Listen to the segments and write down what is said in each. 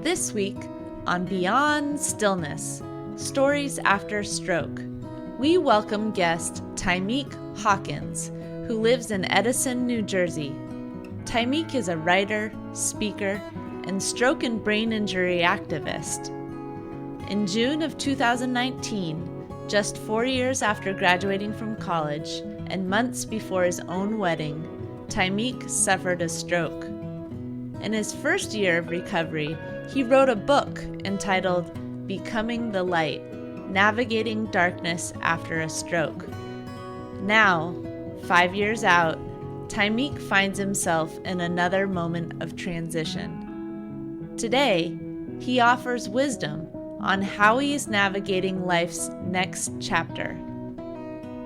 This week on Beyond Stillness, Stories After Stroke, we welcome guest Tymiak Hawkins, who lives in Edison, New Jersey. Tymiak is a writer, speaker, and stroke and brain injury activist. In June of 2019, just 4 years after graduating from college and months before his own wedding, Tymiak suffered a stroke. In his first year of recovery, he wrote a book entitled Becoming the Light: Navigating Darkness After a Stroke. Now, 5 years out, Tymiak finds himself in another moment of transition. Today, he offers wisdom on how he is navigating life's next chapter.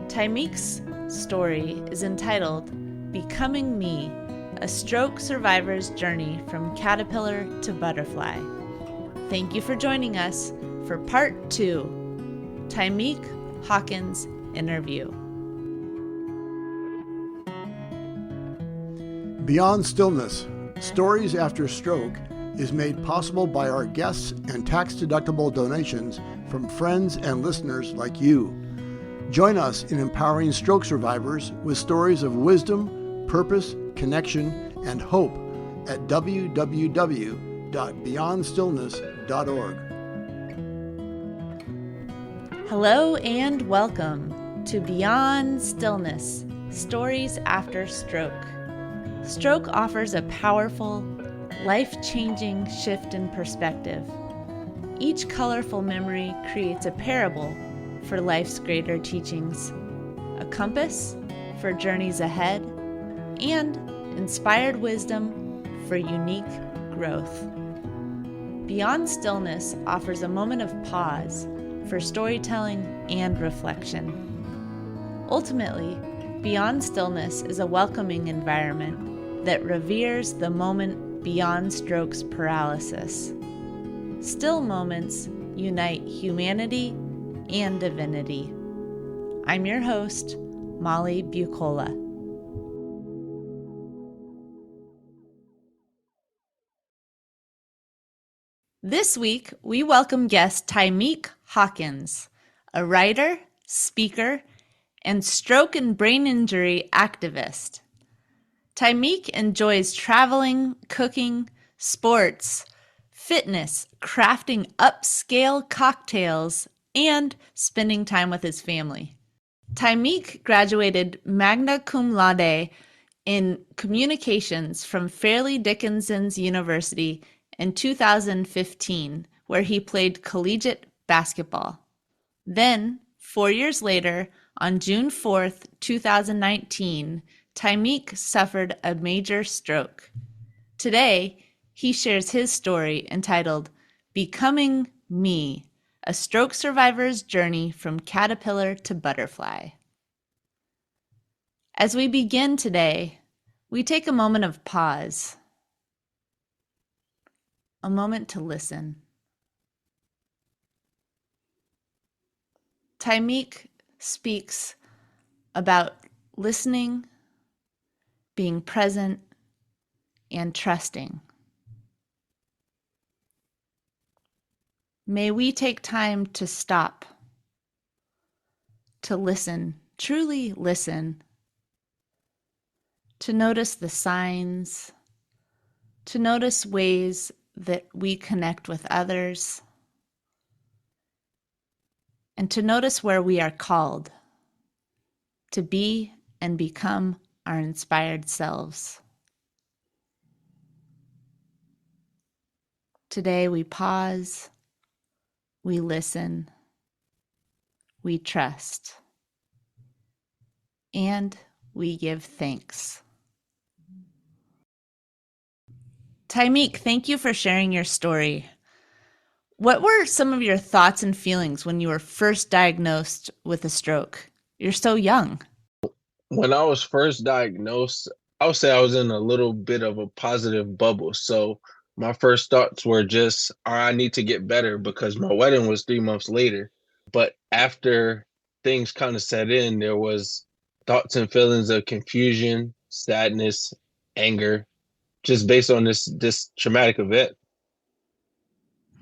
Tymiak's story is entitled Becoming Me: A Stroke Survivor's Journey from Caterpillar to Butterfly. Thank you for joining us for Part 2, Tymiak Hawkins Interview. Beyond Stillness, Stories After Stroke is made possible by our guests and tax-deductible donations from friends and listeners like you. Join us in empowering stroke survivors with stories of wisdom, purpose, connection, and hope at www.beyondstillness.org. Hello and welcome to Beyond Stillness, Stories After Stroke. Stroke offers a powerful, life-changing shift in perspective. Each colorful memory creates a parable for life's greater teachings, a compass for journeys ahead, and inspired wisdom for unique growth. Beyond Stillness offers a moment of pause for storytelling and reflection. Ultimately, Beyond Stillness is a welcoming environment that reveres the moment beyond stroke's paralysis. Still moments unite humanity and divinity. I'm your host, Molly Bucola. This week, we welcome guest Tymiak Hawkins, a writer, speaker, and stroke and brain injury activist. Tymiak enjoys traveling, cooking, sports, fitness, crafting upscale cocktails, and spending time with his family. Tymiak graduated magna cum laude in communications from Fairleigh Dickinson's University in 2015, where he played collegiate basketball. Then, 4 years later, on June 4th, 2019, Tymiak suffered a major stroke. Today, he shares his story entitled Becoming Me: A Stroke Survivor's Journey from Caterpillar to Butterfly. As we begin today, we take a moment of pause, a moment to listen. Tymiak speaks about listening, being present, and trusting. May we take time to stop, to listen, truly listen, to notice the signs, to notice ways that we connect with others, and to notice where we are called to be and become our inspired selves. Today we pause, we listen, we trust, and we give thanks. Tymiak, thank you for sharing your story. What were some of your thoughts and feelings when you were first diagnosed with a stroke? You're so young. When I was first diagnosed, I would say I was in a little bit of a positive bubble. So my first thoughts were just, all right, I need to get better because my wedding was 3 months later. But after things kind of set in, there was thoughts and feelings of confusion, sadness, anger, just based on this traumatic event.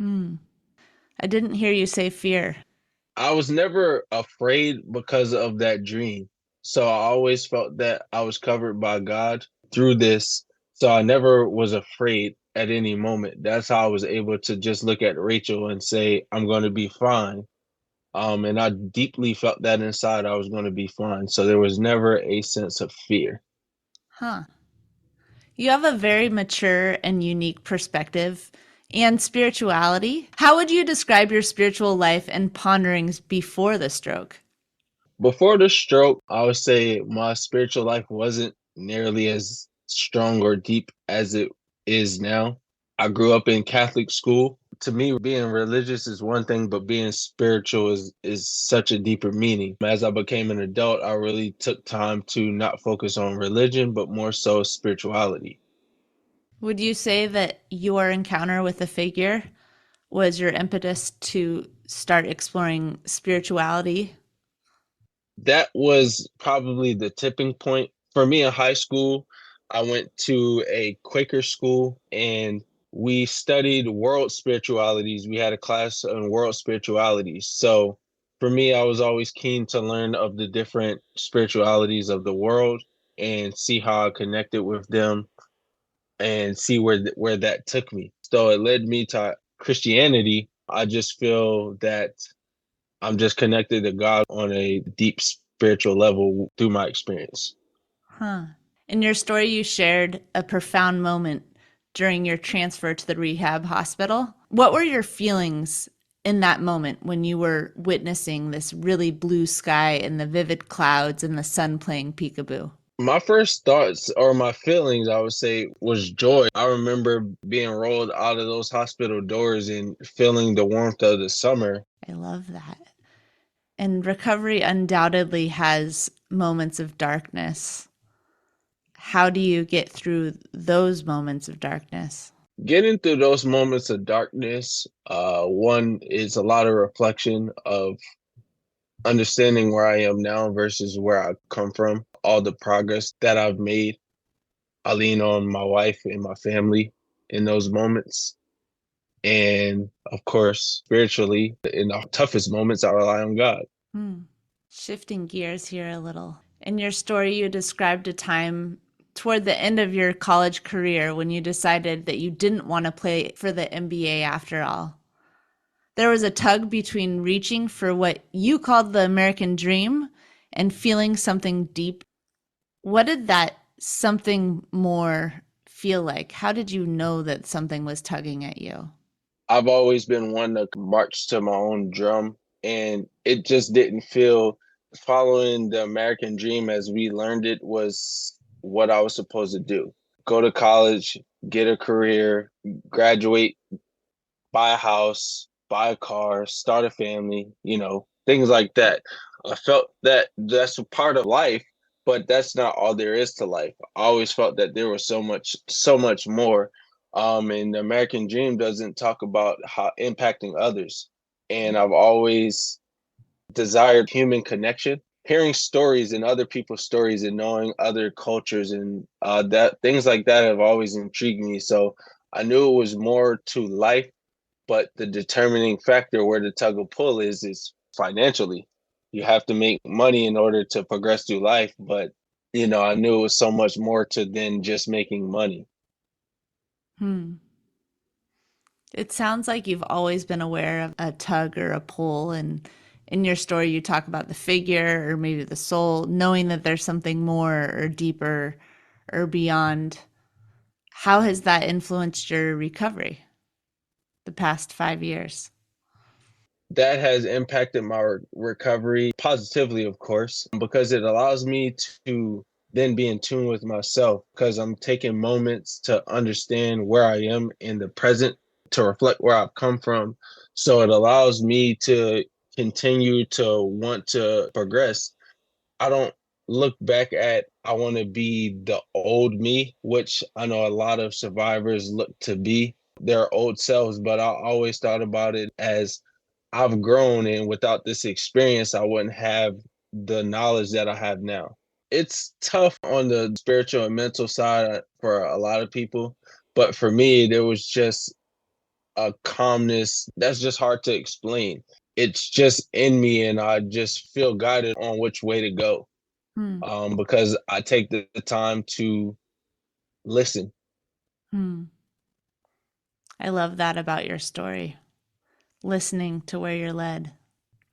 I didn't hear you say fear. I was never afraid because of that dream. So I always felt that I was covered by God through this. So I never was afraid at any moment. That's how I was able to just look at Rachel and say, I'm going to be fine. And I deeply felt that inside I was going to be fine. So there was never a sense of fear. Huh. You have a very mature and unique perspective and spirituality. How would you describe your spiritual life and ponderings before the stroke? Before the stroke, I would say my spiritual life wasn't nearly as strong or deep as it is now. I grew up in Catholic school. To me, being religious is one thing, but being spiritual is such a deeper meaning. As I became an adult, I really took time to not focus on religion, but more so spirituality. Would you say that your encounter with the figure was your impetus to start exploring spirituality? That was probably the tipping point. For me in high school, I went to a Quaker school and we studied world spiritualities. We had a class on world spiritualities. So for me, I was always keen to learn of the different spiritualities of the world and see how I connected with them and see where that took me. So it led me to Christianity. I just feel that I'm just connected to God on a deep spiritual level through my experience. Huh. In your story, you shared a profound moment during your transfer to the rehab hospital. What were your feelings in that moment when you were witnessing this really blue sky and the vivid clouds and the sun playing peekaboo? My first thoughts or my feelings, I would say, was joy. I remember being rolled out of those hospital doors and feeling the warmth of the summer. I love that. And recovery undoubtedly has moments of darkness. How do you get through those moments of darkness? Getting through those moments of darkness, one is a lot of reflection of understanding where I am now versus where I come from, all the progress that I've made. I lean on my wife and my family in those moments. And of course, spiritually, in the toughest moments, I rely on God. Hmm. Shifting gears here a little. In your story, you described a time toward the end of your college career when you decided that you didn't want to play for the NBA after all. There was a tug between reaching for what you called the American dream and feeling something deep. What did that something more feel like? How did you know that something was tugging at you? I've always been one to march to my own drum, and it just didn't feel following the American dream as we learned it was what I was supposed to do. Go to college, get a career, graduate, buy a house, buy a car, start a family, things like that. I felt that that's a part of life, but that's not all there is to life. I always felt that there was so much more. And the American dream doesn't talk about how impacting others. And I've always desired human connection, hearing stories and other people's stories and knowing other cultures and that things like that have always intrigued me. So I knew it was more to life, but the determining factor where the tug of pull is financially. You have to make money in order to progress through life. But, I knew it was so much more to than just making money. Hmm. It sounds like you've always been aware of a tug or a pull. And in your story, you talk about the figure or maybe the soul, knowing that there's something more or deeper or beyond. How has that influenced your recovery the past 5 years? That has impacted my recovery positively, of course, because it allows me to then be in tune with myself because I'm taking moments to understand where I am in the present, to reflect where I've come from. So it allows me to continue to want to progress. I don't look back at I want to be the old me, which I know a lot of survivors look to be their old selves, but I always thought about it as I've grown, and without this experience, I wouldn't have the knowledge that I have now. It's tough on the spiritual and mental side for a lot of people, but for me, there was just a calmness that's just hard to explain. It's just in me, and I just feel guided on which way to go, Hmm. because I take the time to listen. Hmm. I love that about your story, listening to where you're led.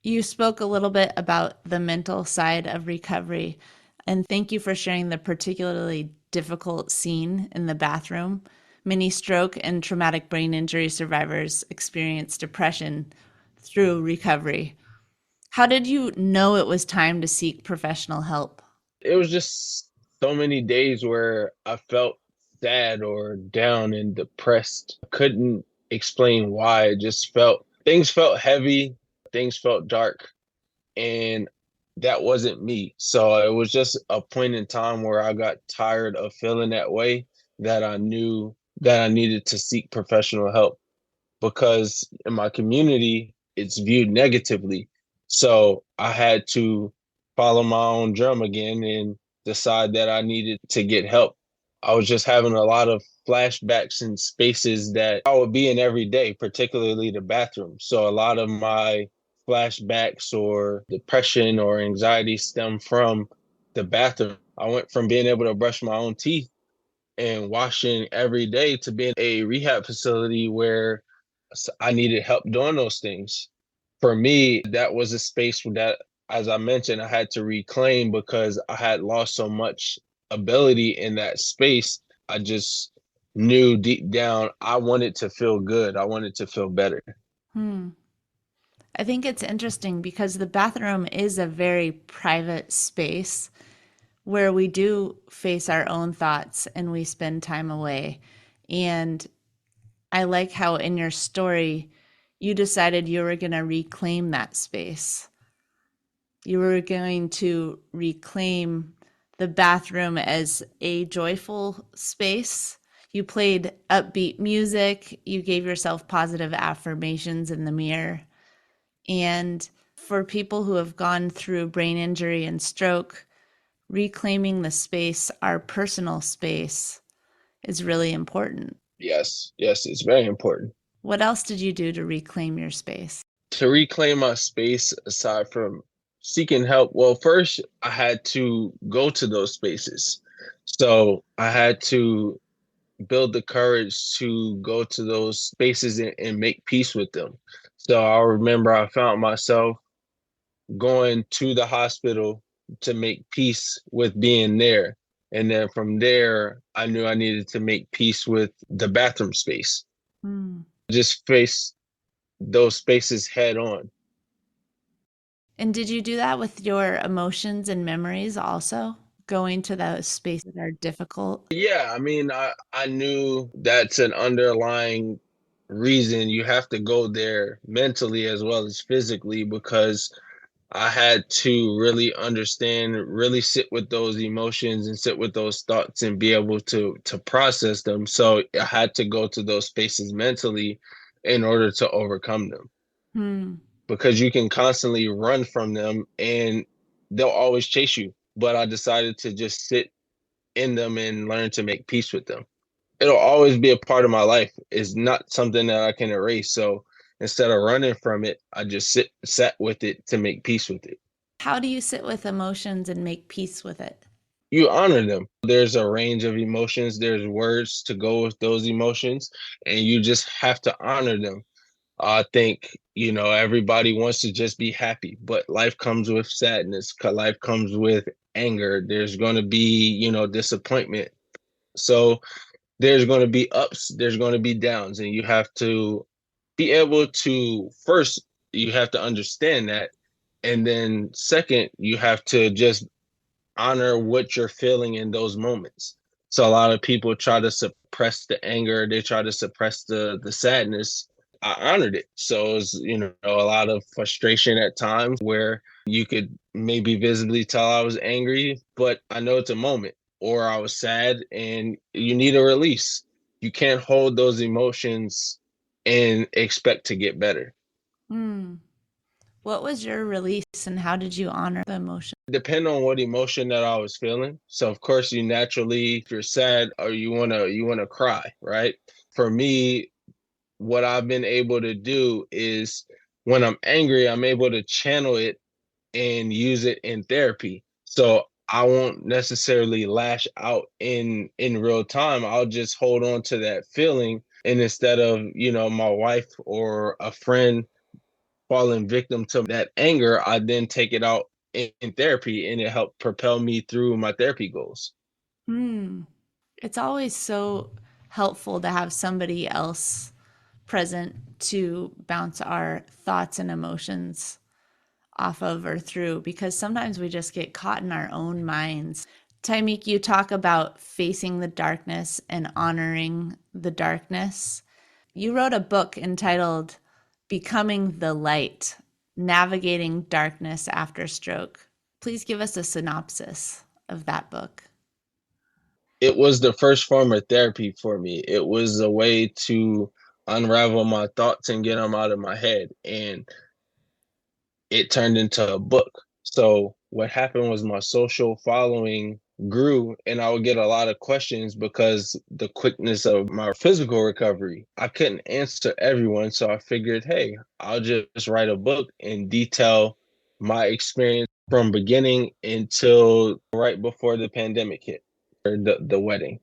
You spoke a little bit about the mental side of recovery, and thank you for sharing the particularly difficult scene in the bathroom. Many stroke and traumatic brain injury survivors experience depression through recovery. How did you know it was time to seek professional help? It was just so many days where I felt sad or down and depressed. I couldn't explain why. It just felt things felt heavy, things felt dark, and that wasn't me. So it was just a point in time where I got tired of feeling that way, that I knew that I needed to seek professional help, because in my community it's viewed negatively. So I had to follow my own drum again and decide that I needed to get help. I was just having a lot of flashbacks in spaces that I would be in every day, particularly the bathroom. So a lot of my flashbacks or depression or anxiety stem from the bathroom. I went from being able to brush my own teeth and washing every day to being a rehab facility where I needed help doing those things. For me, that was a space that, as I mentioned, I had to reclaim because I had lost so much ability in that space. I just knew deep down I wanted to feel good. I wanted to feel better. Hmm. I think it's interesting because the bathroom is a very private space where we do face our own thoughts and we spend time away. And I like how in your story, you decided you were going to reclaim that space. You were going to reclaim the bathroom as a joyful space. You played upbeat music. You gave yourself positive affirmations in the mirror. And for people who have gone through brain injury and stroke, reclaiming the space, our personal space, is really important. Yes, yes, it's very important. What else did you do to reclaim your space? To reclaim my space, aside from seeking help, well, first I had to go to those spaces. So I had to build the courage to go to those spaces and make peace with them. So I remember I found myself going to the hospital to make peace with being there. And then from there, I knew I needed to make peace with the bathroom space. Hmm. Just face those spaces head on. And did you do that with your emotions and memories also? Going to those spaces that are difficult? Yeah, I mean, I knew that's an underlying reason you have to go there mentally as well as physically, because I had to really understand, really sit with those emotions and sit with those thoughts and be able to process them. So I had to go to those spaces mentally in order to overcome them, Hmm. because you can constantly run from them and they'll always chase you. But I decided to just sit in them and learn to make peace with them. It'll always be a part of my life. It's not something that I can erase. So instead of running from it, I just sat with it to make peace with it. How do you sit with emotions and make peace with it? You honor them. There's a range of emotions, there's words to go with those emotions, and you just have to honor them. I think, everybody wants to just be happy, but life comes with sadness, life comes with anger. There's going to be, disappointment. So there's going to be ups, there's going to be downs, and you have to be able to, first, you have to understand that. And then, second, you have to just honor what you're feeling in those moments. So a lot of people try to suppress the anger, they try to suppress the sadness. I honored it. So it was, a lot of frustration at times where you could maybe visibly tell I was angry, but I know it's a moment. Or I was sad and you need a release. You can't hold those emotions and expect to get better. Hmm. What was your release and how did you honor the emotion? Depend on what emotion that I was feeling. So of course you naturally, if you're sad or you wanna cry, right? For me, what I've been able to do is when I'm angry, I'm able to channel it and use it in therapy. So I won't necessarily lash out in real time. I'll just hold on to that feeling. And instead of, my wife or a friend falling victim to that anger, I then take it out in therapy and it helped propel me through my therapy goals. Hmm. It's always so helpful to have somebody else present to bounce our thoughts and emotions off of or through, because sometimes we just get caught in our own minds. Tymiak, you talk about facing the darkness and honoring the darkness. You wrote a book entitled Becoming the Light, Navigating Darkness After Stroke. Please give us a synopsis of that book. It was the first form of therapy for me. It was a way to unravel my thoughts and get them out of my head. And it turned into a book. So what happened was my social following grew and I would get a lot of questions because the quickness of my physical recovery. I couldn't answer everyone. So I figured, hey, I'll just write a book and detail my experience from beginning until right before the pandemic hit or the wedding.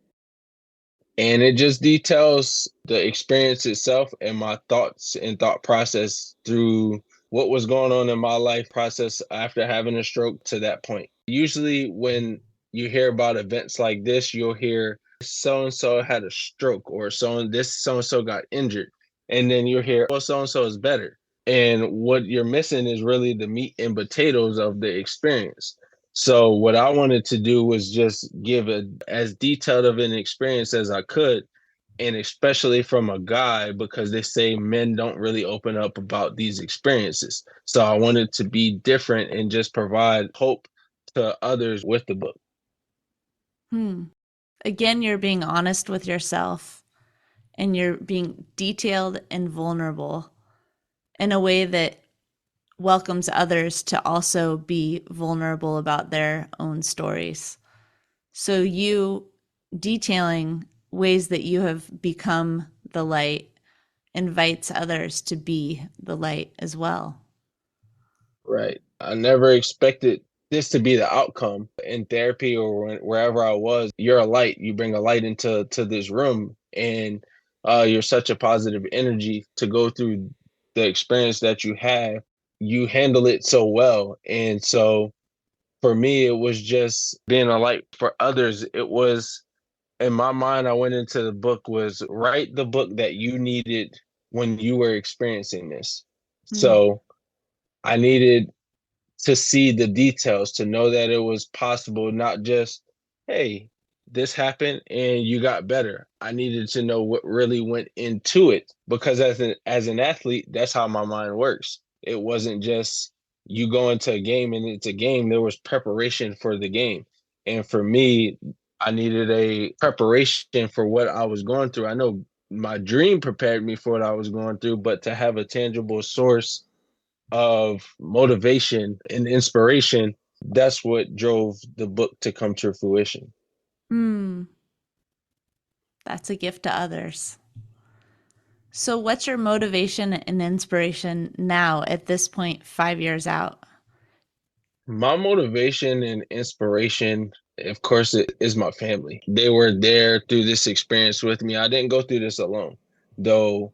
And it just details the experience itself and my thoughts and thought process through what was going on in my life process after having a stroke to that point. Usually, when you hear about events like this, you'll hear so and so had a stroke or so and so got injured. And then you'll hear, well, so and so is better. And what you're missing is really the meat and potatoes of the experience. So what I wanted to do was just give as detailed of an experience as I could, and especially from a guy because they say men don't really open up about these experiences. So I wanted to be different and just provide hope to others with the book. Again, you're being honest with yourself and you're being detailed and vulnerable in a way that welcomes others to also be vulnerable about their own stories. So you detailing ways that you have become the light invites others to be the light as well. Right. I never expected this to be the outcome in therapy or wherever I was. You're a light. You bring a light into this room, and you're such a positive energy to go through the experience that you have. You handle it so well, and so for me, it was just being a light for others. It was in my mind. I went into the book was write the book that you needed when you were experiencing this. Mm. So I needed to see the details, to know that it was possible, not just, hey, this happened and you got better. I needed to know what really went into it because as an athlete, that's how my mind works. It wasn't just you go into a game and it's a game. There was preparation for the game. And for me, I needed a preparation for what I was going through. I know my dream prepared me for what I was going through, but to have a tangible source of motivation and inspiration, that's what drove the book to come to fruition. Mm, that's a gift to others. So, what's your motivation and inspiration now at this point, 5 years out? My motivation and inspiration, of course, it is my family. They were there through this experience with me. I didn't go through this alone, though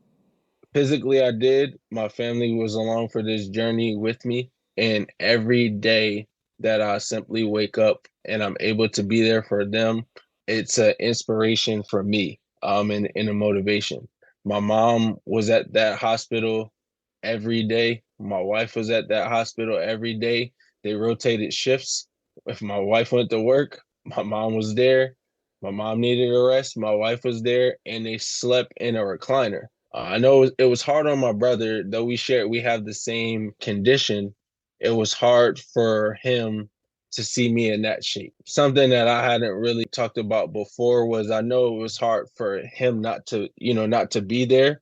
physically I did. My family was along for this journey with me. And every day that I simply wake up and I'm able to be there for them, it's an inspiration for me, and a motivation. My mom was at that hospital every day. My wife was at that hospital every day. They rotated shifts. If my wife went to work, my mom was there. My mom needed a rest. My wife was there, and they slept in a recliner. I know it was hard on my brother, though we have the same condition. It was hard for him to see me in that shape. Something that I hadn't really talked about before was I know it was hard for him not to be there,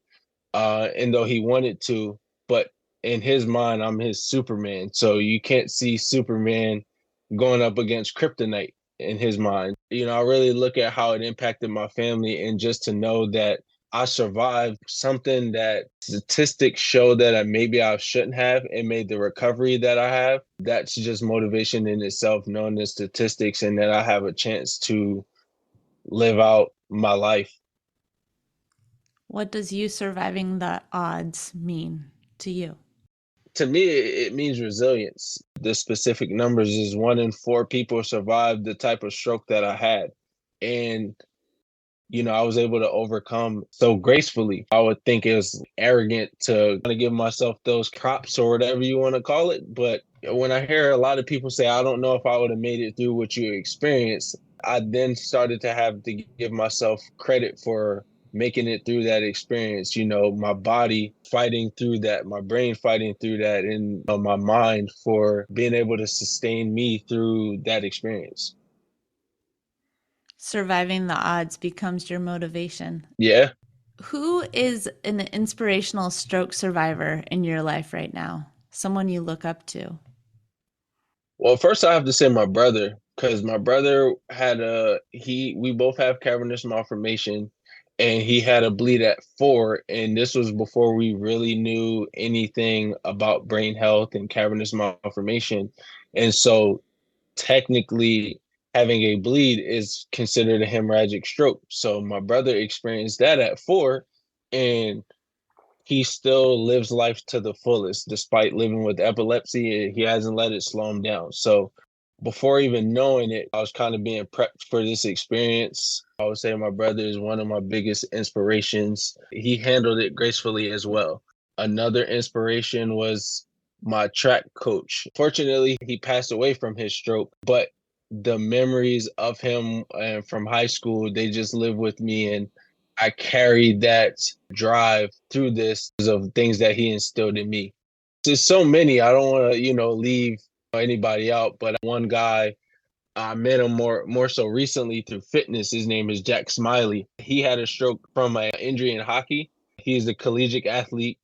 and though he wanted to, but in his mind, I'm his Superman. So you can't see Superman going up against kryptonite in his mind. I really look at how it impacted my family, and just to know that I survived something that statistics show that maybe I shouldn't have and made the recovery that I have. That's just motivation in itself, knowing the statistics and that I have a chance to live out my life. What does you surviving the odds mean to you? To me, it means resilience. The specific numbers is 1 in 4 people survived the type of stroke that I had. And I was able to overcome so gracefully. I would think it was arrogant to kind of give myself those props or whatever you want to call it. But when I hear a lot of people say, I don't know if I would have made it through what you experienced, I then started to have to give myself credit for making it through that experience. My body fighting through that, my brain fighting through that, and my mind for being able to sustain me through that experience. Surviving the odds becomes your motivation. Yeah. Who is an inspirational stroke survivor in your life right now? Someone you look up to? Well, first I have to say my brother, because my brother we both have cavernous malformation, and he had a bleed at 4, and this was before we really knew anything about brain health and cavernous malformation. And so technically having a bleed is considered a hemorrhagic stroke. So my brother experienced that at 4, and he still lives life to the fullest despite living with epilepsy. He hasn't let it slow him down. So before even knowing it, I was kind of being prepped for this experience. I would say my brother is one of my biggest inspirations. He handled it gracefully as well. Another inspiration was my track coach. Fortunately, he passed away from his stroke, but the memories of him and from high school, they just live with me, and I carried that drive through this of things that he instilled in me. There's so many. I don't want to, leave anybody out, but one guy, I met him more so recently through fitness. His name is Jack Smiley. He had a stroke from an injury in hockey. He's a collegiate athlete,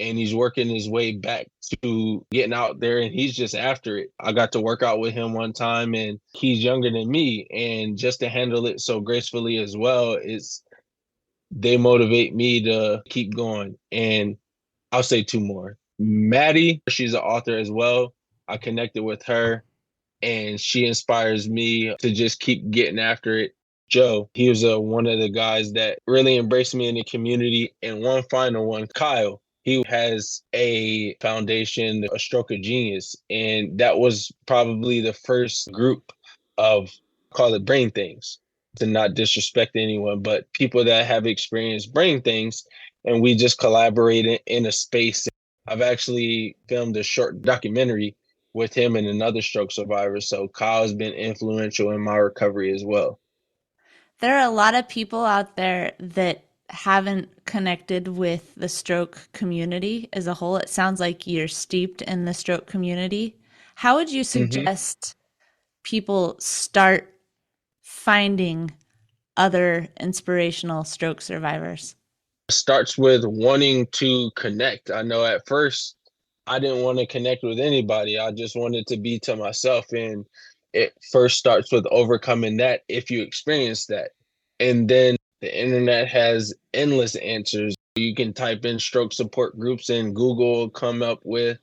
and he's working his way back to getting out there, and he's just after it. I got to work out with him one time, and he's younger than me, and just to handle it so gracefully as well is they motivate me to keep going. And I'll say 2 more. Maddie, she's an author as well. I connected with her, and she inspires me to just keep getting after it. Joe, he was one of the guys that really embraced me in the community. And one final one, Kyle. He has a foundation, a stroke of genius. And that was probably the first group of, call it brain things, to not disrespect anyone, but people that have experienced brain things. And we just collaborated in a space. I've actually filmed a short documentary with him and another stroke survivor. So Kyle's been influential in my recovery as well. There are a lot of people out there that haven't connected with the stroke community as a whole. It sounds like you're steeped in the stroke community. How would you Mm-hmm. suggest people start finding other inspirational stroke survivors? Starts with wanting to connect. I know at first I didn't want to connect with anybody. I just wanted to be to myself. And it first starts with overcoming that if you experience that. And then the internet has endless answers. You can type in stroke support groups and Google will come up with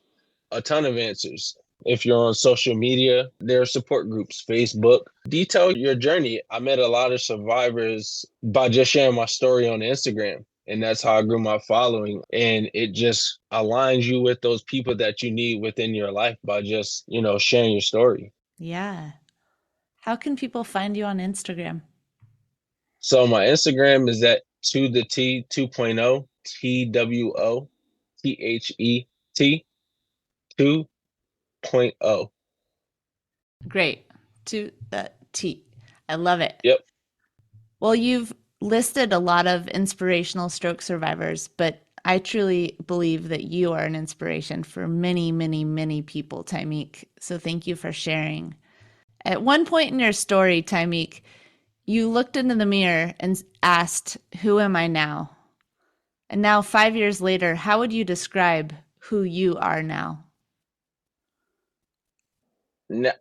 a ton of answers. If you're on social media, there are support groups, Facebook. Detail your journey. I met a lot of survivors by just sharing my story on Instagram. And that's how I grew my following. And it just aligns you with those people that you need within your life by just, sharing your story. Yeah. How can people find you on Instagram? So my Instagram is at to the T 2.0, TWOTHET 2.0. Great. To the T. I love it. Yep. Well, you've listed a lot of inspirational stroke survivors, but I truly believe that you are an inspiration for many, many, many people, Tymiak. So thank you for sharing. At one point in your story, Tymiak, you looked into the mirror and asked, "Who am I now?" And now, 5 years later, how would you describe who you are now?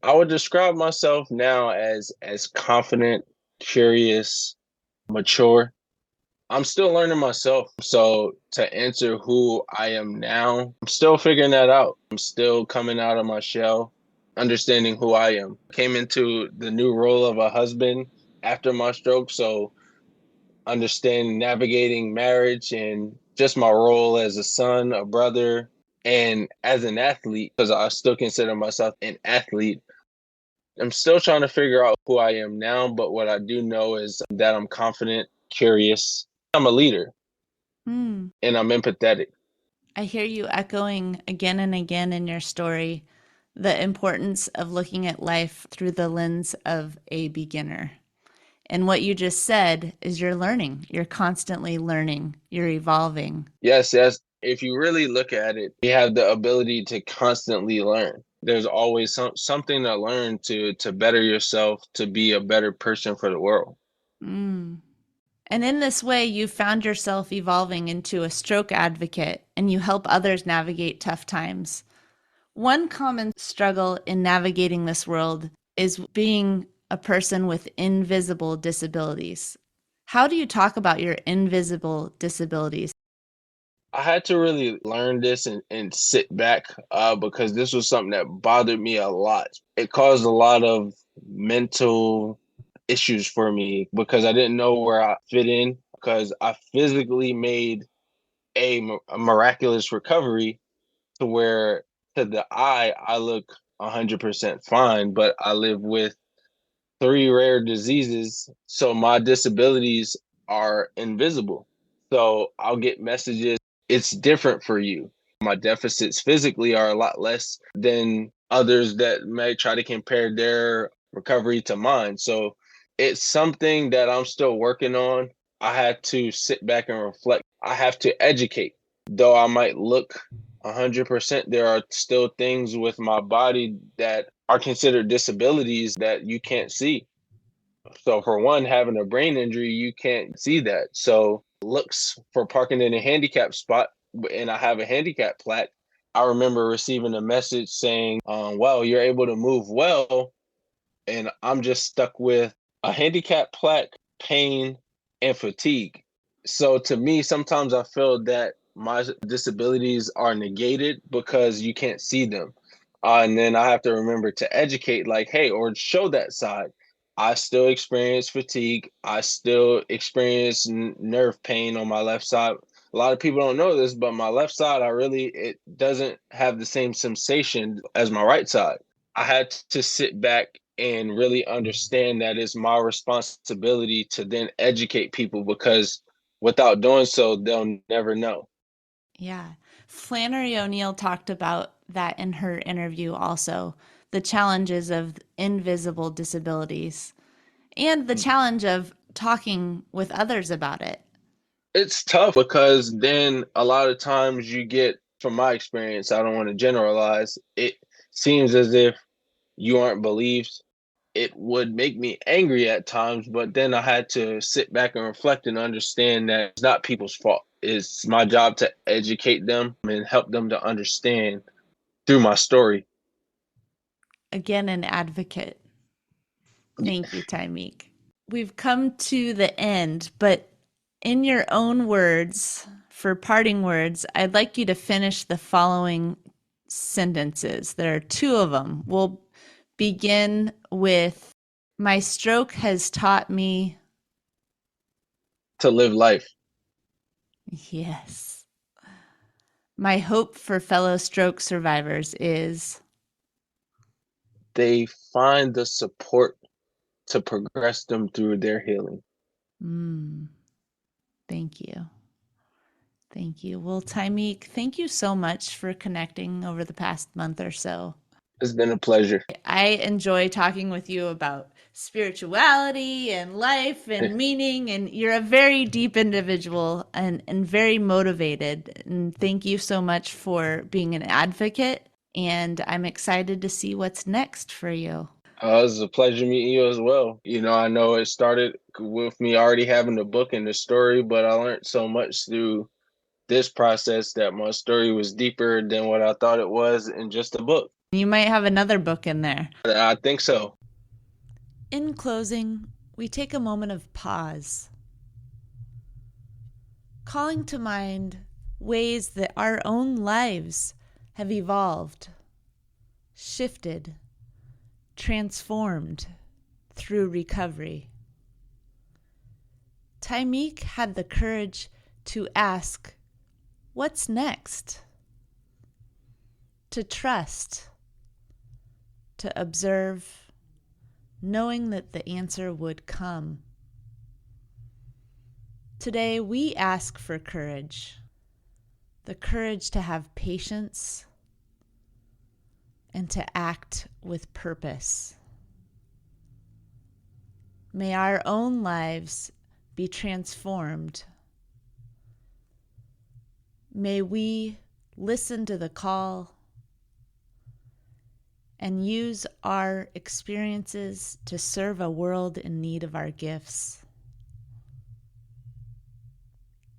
I would describe myself now as confident, curious, mature. I'm still learning myself. So to answer who I am now, I'm still figuring that out. I'm still coming out of my shell, understanding who I am. Came into the new role of a husband after my stroke. So understanding navigating marriage and just my role as a son, a brother, and as an athlete, because I still consider myself an athlete. I'm still trying to figure out who I am now, but what I do know is that I'm confident, curious. I'm a leader Hmm. and I'm empathetic. I hear you echoing again and again in your story the importance of looking at life through the lens of a beginner. And what you just said is you're learning. You're constantly learning. You're evolving. Yes, yes. If you really look at it, you have the ability to constantly learn. There's always something to learn to better yourself, to be a better person for the world. Mm. And in this way, you found yourself evolving into a stroke advocate and you help others navigate tough times. One common struggle in navigating this world is being a person with invisible disabilities. How do you talk about your invisible disabilities? I had to really learn this and sit back because this was something that bothered me a lot. It caused a lot of mental issues for me because I didn't know where I fit in because I physically made a miraculous recovery to where to the eye I look 100% fine, but I live with three rare diseases, so my disabilities are invisible. So I'll get messages, it's different for you. My deficits physically are a lot less than others that may try to compare their recovery to mine. So it's something that I'm still working on. I had to sit back and reflect. I have to educate. Though I might look 100%, there are still things with my body that are considered disabilities that you can't see. So for one, having a brain injury, you can't see that. So looks for parking in a handicap spot, and I have a handicap plaque. I remember receiving a message saying, well, you're able to move well. And I'm just stuck with a handicap plaque, pain, and fatigue. So to me, sometimes I feel that my disabilities are negated because you can't see them. And then I have to remember to educate, like, hey, or show that side. I still experience fatigue. I still experience nerve pain on my left side. A lot of people don't know this, but my left side, it doesn't have the same sensation as my right side. I had to sit back and really understand that it's my responsibility to then educate people because without doing so, they'll never know. Yeah. Flannery O'Neill talked about that in her interview also, the challenges of invisible disabilities and the challenge of talking with others about it. It's tough because then a lot of times you get, from my experience, I don't want to generalize, it seems as if you aren't believed. It would make me angry at times, but then I had to sit back and reflect and understand that it's not people's fault. It's my job to educate them and help them to understand through my story. Again, an advocate. Thank you, Tymiak. We've come to the end, but in your own words, for parting words, I'd like you to finish the following sentences. There are two of them. We'll begin with my stroke has taught me. To live life. Yes. My hope for fellow stroke survivors is. They find the support to progress them through their healing. Mm, thank you. Thank you. Well, Tymiak, thank you so much for connecting over the past month or so. It's been a pleasure. I enjoy talking with you about spirituality and life and meaning, and you're a very deep individual and very motivated. And thank you so much for being an advocate. And I'm excited to see what's next for you. It was a pleasure meeting you as well. I know it started with me already having the book and the story, but I learned so much through this process that my story was deeper than what I thought it was in just a book. You might have another book in there. I think so. In closing, we take a moment of pause. calling to mind ways that our own lives have evolved, shifted, transformed through recovery. Tymiak had the courage to ask, "What's next?" To trust, to observe, knowing that the answer would come. Today we ask for courage, the courage to have patience and to act with purpose. May our own lives be transformed. May we listen to the call and use our experiences to serve a world in need of our gifts.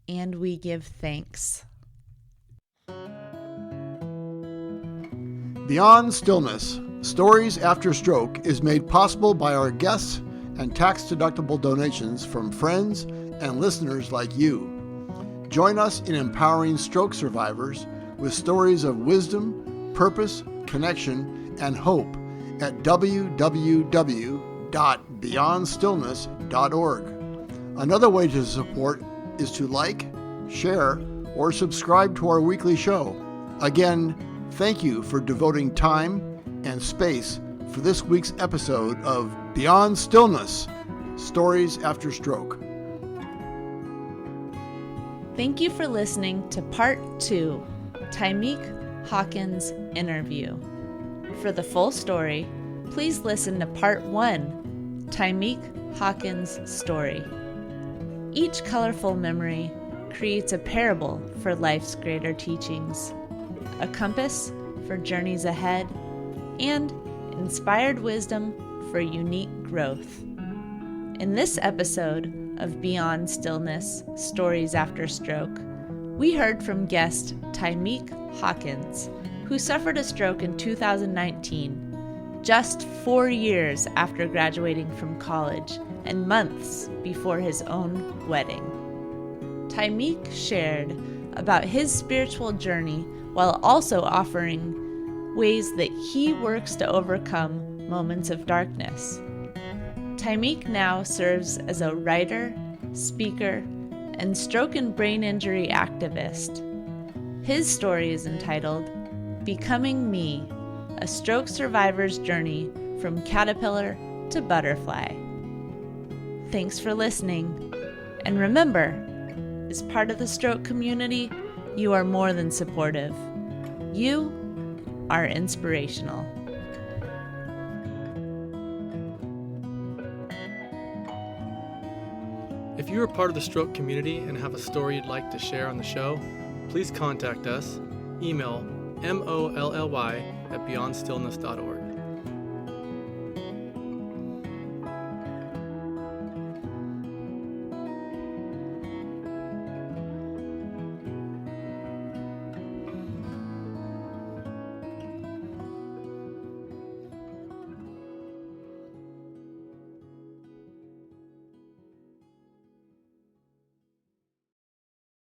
And we give thanks. Beyond Stillness, Stories After Stroke is made possible by our guests and tax-deductible donations from friends and listeners like you. Join us in empowering stroke survivors with stories of wisdom, purpose, connection, and hope at www.beyondstillness.org. Another way to support is to like, share, or subscribe to our weekly show. Again, thank you for devoting time and space for this week's episode of Beyond Stillness, Stories After Stroke. Thank you for listening to Part 2, Tymiak Hawkins interview. For the full story, please listen to Part 1, Tymiak Hawkins' story. Each colorful memory creates a parable for life's greater teachings, a compass for journeys ahead, and inspired wisdom for unique growth. In this episode of Beyond Stillness, Stories After Stroke, we heard from guest Tymiak Hawkins, who suffered a stroke in 2019, just 4 years after graduating from college and months before his own wedding. Tymiak shared about his spiritual journey while also offering ways that he works to overcome moments of darkness. Tymiak now serves as a writer, speaker, and stroke and brain injury activist. His story is entitled Becoming Me, a stroke survivor's journey from caterpillar to butterfly. Thanks for listening. And remember, as part of the stroke community, you are more than supportive. You are inspirational. If you are part of the stroke community and have a story you'd like to share on the show, please contact us. Email molly@beyondstillness.org.